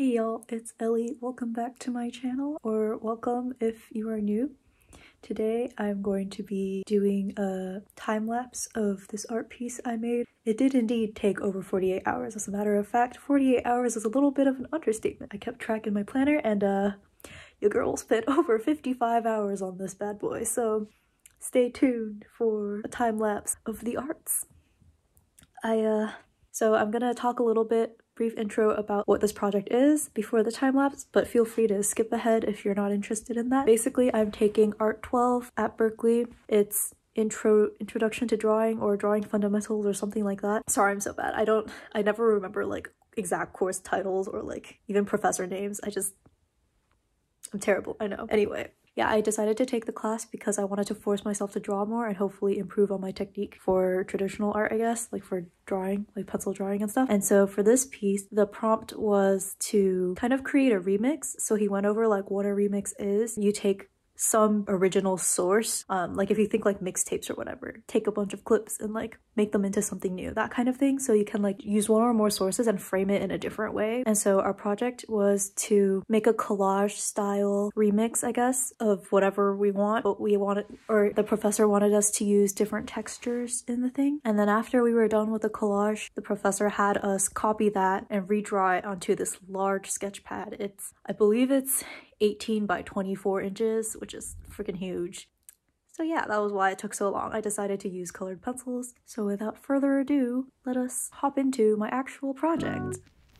Hey y'all, it's Ellie. Welcome back to my channel, or welcome if you are new. Today I'm going to be doing a time-lapse of this art piece I made. It did indeed take over 48 hours. As a matter of fact, 48 hours is a little bit of an understatement. I kept track in my planner and your girl spent over 55 hours on this bad boy, so stay tuned for a time-lapse of the arts. So I'm gonna talk a little bit, brief intro about what this project is before the time lapse, but feel free to skip ahead if you're not interested in that. Basically, I'm taking Art 12 at Berkeley. It's introduction to drawing or drawing fundamentals or something like that. Sorry, I'm so bad. I never remember like exact course titles or like even professor names. I'm terrible, I know. Anyway. Yeah, I decided to take the class because I wanted to force myself to draw more and hopefully improve on my technique for traditional art, I guess, like for drawing, like pencil drawing and stuff. And so for this piece, the prompt was to kind of create a remix. So he went over like what a remix is. You take some original source, like if you think like mixtapes or whatever, take a bunch of clips and like make them into something new, that kind of thing. So you can like use one or more sources and frame it in a different way. And so our project was to make a collage style remix, I guess, of whatever we want. But we wanted, or the professor wanted us to use different textures in the thing. And then after we were done with the collage, the professor had us copy that and redraw it onto this large sketch pad. I believe it's 18 by 24 inches, which is freaking huge. So yeah, that was why it took so long. I decided to use colored pencils. So without further ado, let us hop into my actual project.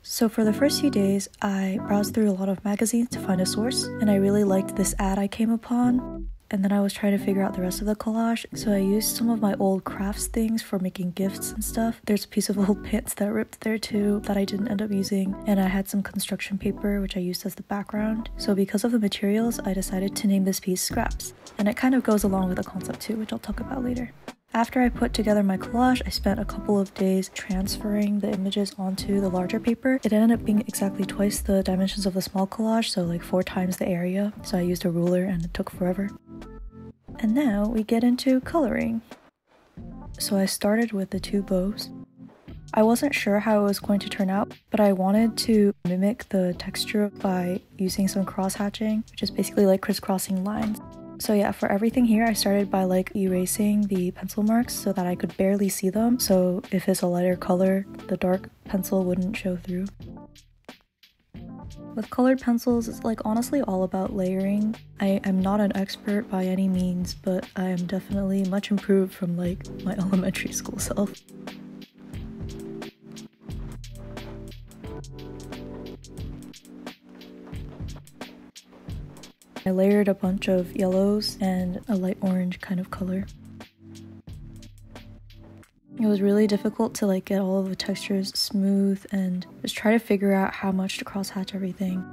So for the first few days, I browsed through a lot of magazines to find a source, and I really liked this ad I came upon. And then I was trying to figure out the rest of the collage, so I used some of my old crafts things for making gifts and stuff. There's a piece of old pants that ripped there too that I didn't end up using, and I had some construction paper which I used as the background. So because of the materials, I decided to name this piece Scraps, and it kind of goes along with the concept too, which I'll talk about later. After I put together my collage, I spent a couple of days transferring the images onto the larger paper. It ended up being exactly twice the dimensions of the small collage, so like 4 times the area. So I used a ruler and it took forever. And now we get into coloring. So I started with the 2 bows. I wasn't sure how it was going to turn out, but I wanted to mimic the texture by using some cross-hatching, which is basically like crisscrossing lines. So yeah, for everything here, I started by like erasing the pencil marks so that I could barely see them. So if it's a lighter color, the dark pencil wouldn't show through. With colored pencils, it's like honestly all about layering. I am not an expert by any means, but I am definitely much improved from like my elementary school self. I layered a bunch of yellows and a light orange kind of color. It was really difficult to like get all of the textures smooth and just try to figure out how much to cross-hatch everything.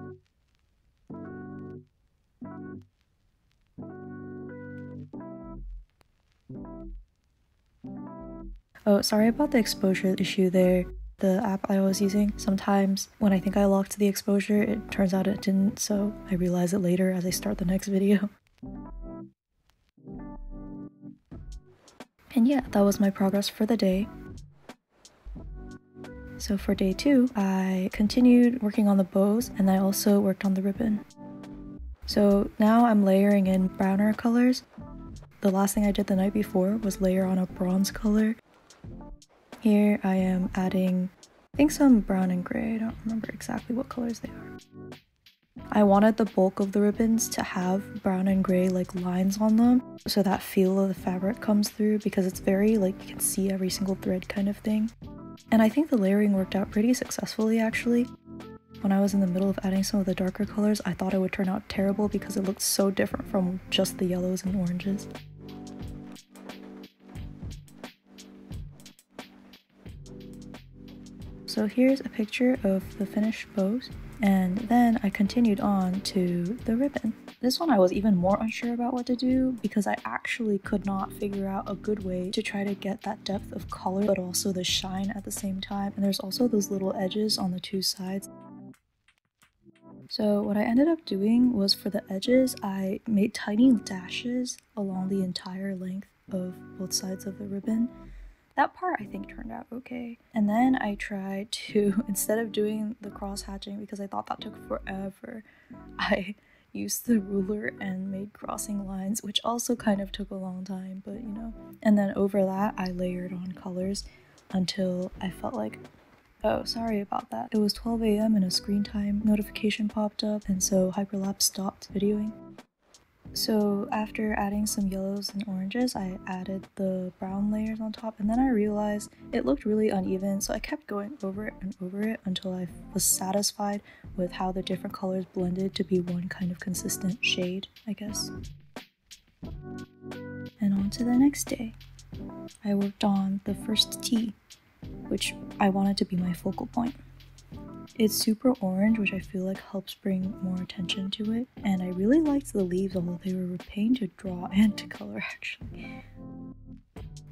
Oh, sorry about the exposure issue there. The app I was using, sometimes when I think I locked the exposure, it turns out it didn't, so I realize it later as I start the next video. And yeah, that was my progress for the day. So for day 2, I continued working on the bows, and I also worked on the ribbon. So now I'm layering in browner colors. The last thing I did the night before was layer on a bronze color. Here I am adding, I think, some brown and gray. I don't remember exactly what colors they are. I wanted the bulk of the ribbons to have brown and gray like lines on them, so that feel of the fabric comes through, because it's very like you can see every single thread kind of thing. And I think the layering worked out pretty successfully actually. When I was in the middle of adding some of the darker colors, I thought it would turn out terrible because it looked so different from just the yellows and oranges. So here's a picture of the finished bows, and then I continued on to the ribbon. This one I was even more unsure about what to do because I actually could not figure out a good way to try to get that depth of color but also the shine at the same time, and there's also those little edges on the 2 sides. So what I ended up doing was, for the edges, I made tiny dashes along the entire length of both sides of the ribbon. That part I think turned out okay. And then I tried to, instead of doing the cross hatching because I thought that took forever, I used the ruler and made crossing lines, which also kind of took a long time, but you know. And then over that I layered on colors until I felt like, oh, sorry about that. It was 12 a.m. and a screen time notification popped up, and so Hyperlapse stopped videoing. So after adding some yellows and oranges, I added the brown layers on top, and then I realized it looked really uneven, so I kept going over it and over it until I was satisfied with how the different colors blended to be one kind of consistent shade, I guess. And on to the next day. I worked on the first T, which I wanted to be my focal point. It's super orange, which I feel like helps bring more attention to it, and I really liked the leaves, although they were a pain to draw and to color actually.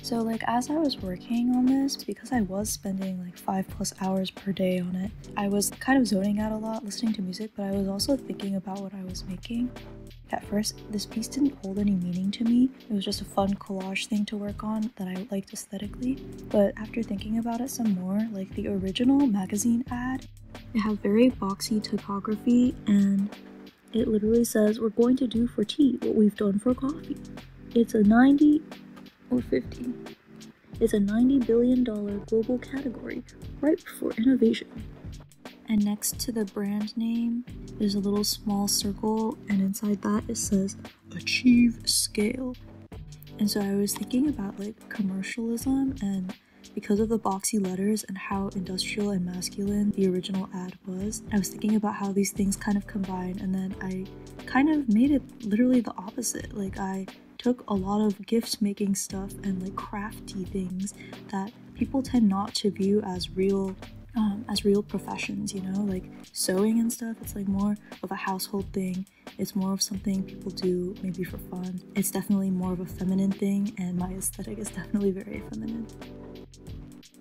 So like as I was working on this, because I was spending like 5+ hours per day on it, I was kind of zoning out a lot, listening to music, but I was also thinking about what I was making. At first, this piece didn't hold any meaning to me. It was just a fun collage thing to work on that I liked aesthetically. But after thinking about it some more, like the original magazine ad, it had very boxy typography, and it literally says, "We're going to do for tea what we've done for coffee." It's a 90 or 50. It's a $90 billion global category, ripe for innovation. And next to the brand name, there's a little small circle, and inside that it says, "Achieve Scale." And so I was thinking about like commercialism, and because of the boxy letters and how industrial and masculine the original ad was, I was thinking about how these things kind of combine, and then I kind of made it literally the opposite. Like I took a lot of gift making stuff and like crafty things that people tend not to view as real professions, you know, like sewing and stuff. It's like more of a household thing. It's more of something people do maybe for fun. It's definitely more of a feminine thing, and my aesthetic is definitely very feminine.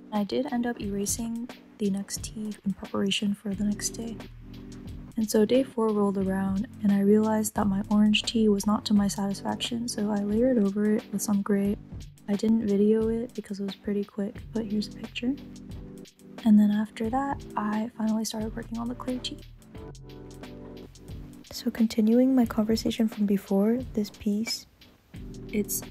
I did end up erasing the next T in preparation for the next day. And so day 4 rolled around, and I realized that my orange tea was not to my satisfaction, so I layered over it with some gray. I didn't video it because it was pretty quick, but here's a picture. And then after that, I finally started working on the clear tea. So continuing my conversation from before, this piece, it's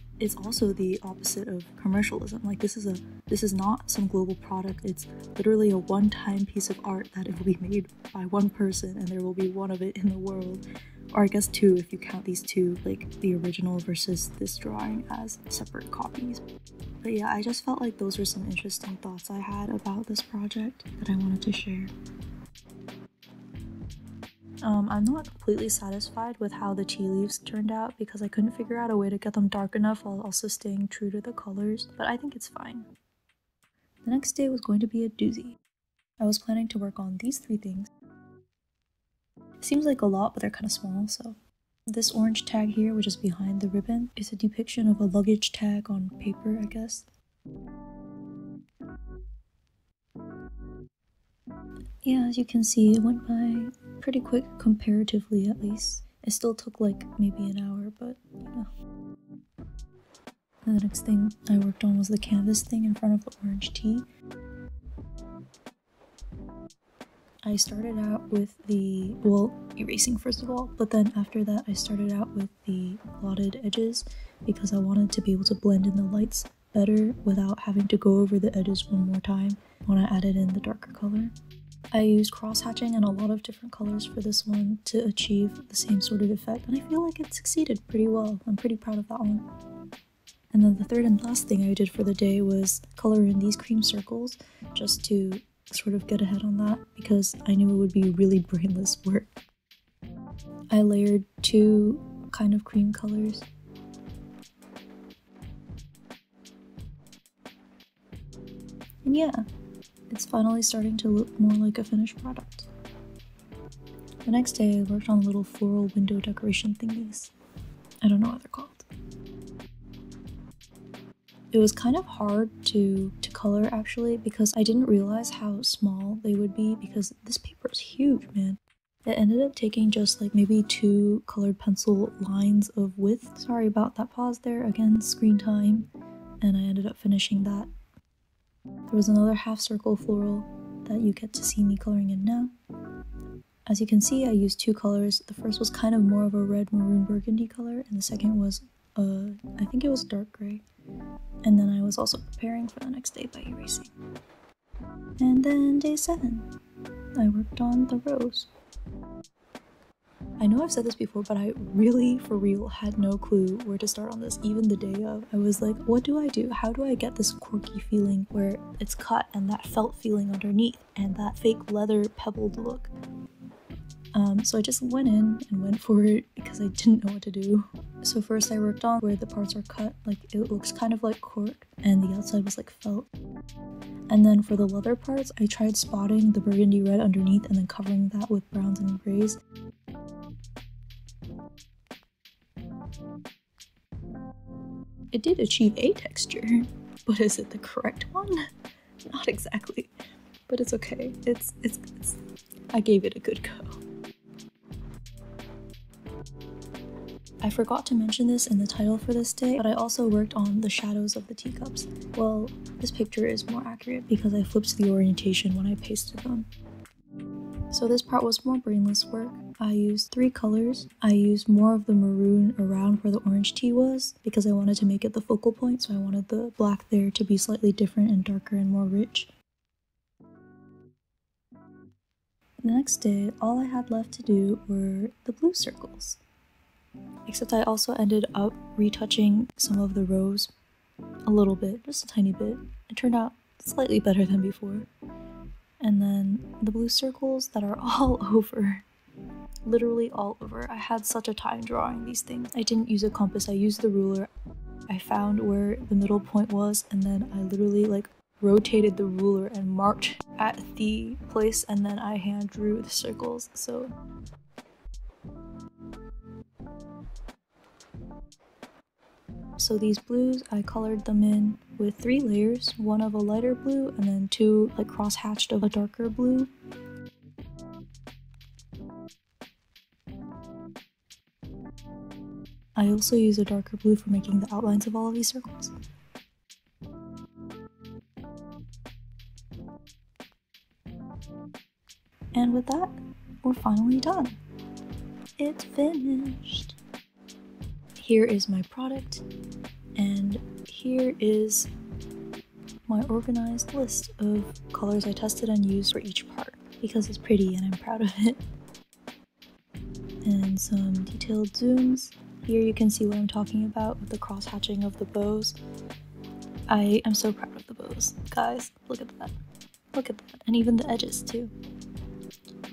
also the opposite of commercialism. Like this is not some global product. It's literally a one-time piece of art that it will be made by one person, and there will be one of it in the world. Or I guess 2 if you count these 2, like the original versus this drawing, as separate copies. But yeah, I just felt like those were some interesting thoughts I had about this project that I wanted to share. I'm not completely satisfied with how the tea leaves turned out because I couldn't figure out a way to get them dark enough while also staying true to the colors, but I think it's fine. The next day was going to be a doozy. I was planning to work on these 3 things. Seems like a lot, but they're kind of small, so. This orange tag here, which is behind the ribbon, is a depiction of a luggage tag on paper, I guess. Yeah, as you can see, it went by pretty quick, comparatively at least. It still took like maybe an hour, but you know. And the next thing I worked on was the canvas thing in front of the orange tea. I started out with the, erasing first of all, but then after that I started out with the blotted edges because I wanted to be able to blend in the lights better without having to go over the edges one more time when I added in the darker color. I used cross-hatching and a lot of different colors for this one to achieve the same sort of effect, and I feel like it succeeded pretty well. I'm pretty proud of that one. And then the third and last thing I did for the day was color in these cream circles, just to sort of get ahead on that, because I knew it would be really brainless work. I layered 2 kind of cream colors. And yeah, it's finally starting to look more like a finished product. The next day I worked on little floral window decoration thingies. I don't know what they're called. It was kind of hard to color actually because I didn't realize how small they would be because this paper is huge, man. It ended up taking just like maybe 2 colored pencil lines of width. Sorry about that pause there, again, screen time, and I ended up finishing that. There was another half circle floral that you get to see me coloring in now. As you can see, I used two colors. The first was kind of more of a red maroon burgundy color, and the second was I think it was dark gray. And then I was also preparing for the next day by erasing. And then day 7, I worked on the rose. I know I've said this before, but I really, for real, had no clue where to start on this, even the day of. I was like, what do I do? How do I get this quirky feeling where it's cut and that felt feeling underneath and that fake leather pebbled look? So I just went in and went for it because I didn't know what to do. So first I worked on where the parts are cut, like it looks kind of like cork, and the outside was like felt. And then for the leather parts, I tried spotting the burgundy red underneath and then covering that with browns and grays. It did achieve a texture, but is it the correct one? Not exactly, but it's okay. I gave it a good go. I forgot to mention this in the title for this day, but I also worked on the shadows of the teacups. Well, this picture is more accurate because I flipped the orientation when I pasted them. So this part was more brainless work. I used 3 colors. I used more of the maroon around where the orange tea was because I wanted to make it the focal point, so I wanted the black there to be slightly different and darker and more rich. The next day, all I had left to do were the blue circles. Except I also ended up retouching some of the rose a little bit, just a tiny bit. It turned out slightly better than before. And then the blue circles that are all over. Literally all over. I had such a time drawing these things. I didn't use a compass, I used the ruler. I found where the middle point was, and then I literally like rotated the ruler and marked at the place, and then I hand drew the circles. So these blues, I colored them in with 3 layers, one of a lighter blue and then 2 like cross-hatched of a darker blue. I also use a darker blue for making the outlines of all of these circles. And with that, we're finally done. It's finished. Here is my product, and here is my organized list of colors I tested and used for each part, because it's pretty and I'm proud of it. And some detailed zooms. Here you can see what I'm talking about with the cross-hatching of the bows. I am so proud of the bows. Guys, look at that. Look at that. And even the edges too.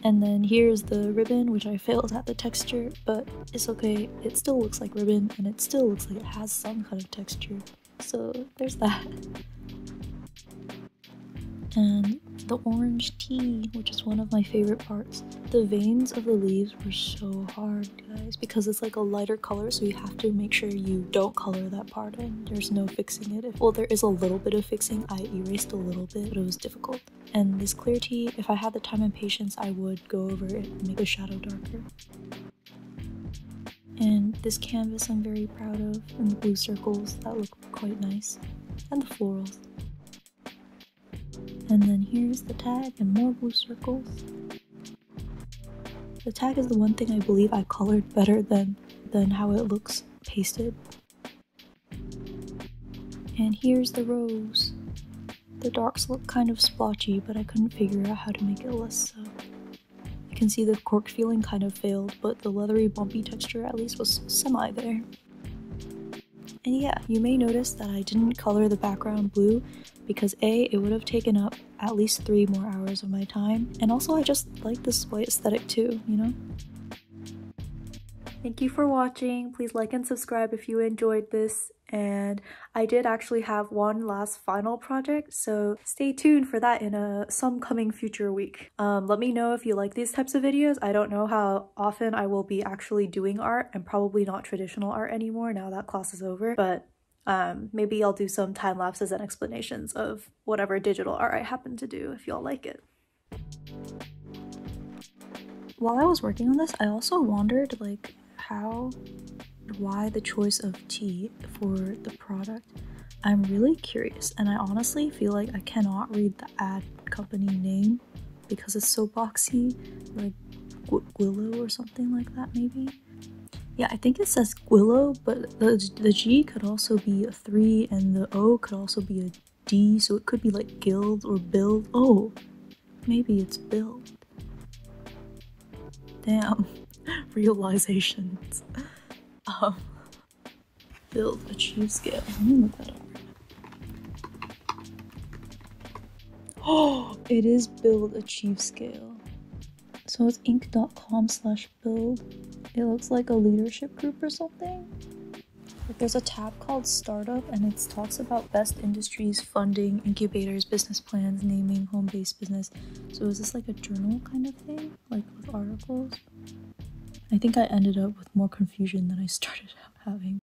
And then here's the ribbon, which I failed at the texture, but it's okay. It still looks like ribbon, and it still looks like it has some kind of texture. So there's that. And the orange tea, which is one of my favorite parts. The veins of the leaves were so hard, guys, because it's like a lighter color, so you have to make sure you don't color that part in. There's no fixing it. Well, there is a little bit of fixing. I erased a little bit, but it was difficult. And this clear tea, if I had the time and patience, I would go over it and make the shadow darker. And this canvas I'm very proud of, and the blue circles that look quite nice, and the florals. And then here's the tag and more blue circles. The tag is the one thing I believe I colored better than how it looks pasted. And here's the rose. The darks look kind of splotchy, but I couldn't figure out how to make it less so. You can see the cork feeling kind of failed, but the leathery bumpy texture at least was semi there. And yeah, you may notice that I didn't color the background blue because A, it would have taken up at least 3 more hours of my time, and also I just like this white aesthetic too, you know? Thank you for watching. Please like and subscribe if you enjoyed this, and I did actually have one last final project, so stay tuned for that in some coming future week. Let me know if you like these types of videos. I don't know how often I will be actually doing art, and probably not traditional art anymore now that class is over, but maybe I'll do some time lapses and explanations of whatever digital art I happen to do if y'all like it. While I was working on this, I also wondered why the choice of tea for the product. I'm really curious, and I honestly feel like I cannot read the ad company name because it's so boxy, like Gwillow or something like that maybe. Yeah, I think it says Gwillow, but the G could also be a 3 and the O could also be a D, so it could be like guild or build. Oh, maybe it's build. Damn, realizations. Build achieve scale. Let me look that up. Oh, it is build achieve scale. So it's inc.com/build. It looks like a leadership group or something. But there's a tab called startup and it talks about best industries, funding, incubators, business plans, naming, home-based business. So is this like a journal kind of thing? Like with articles? I think I ended up with more confusion than I started having.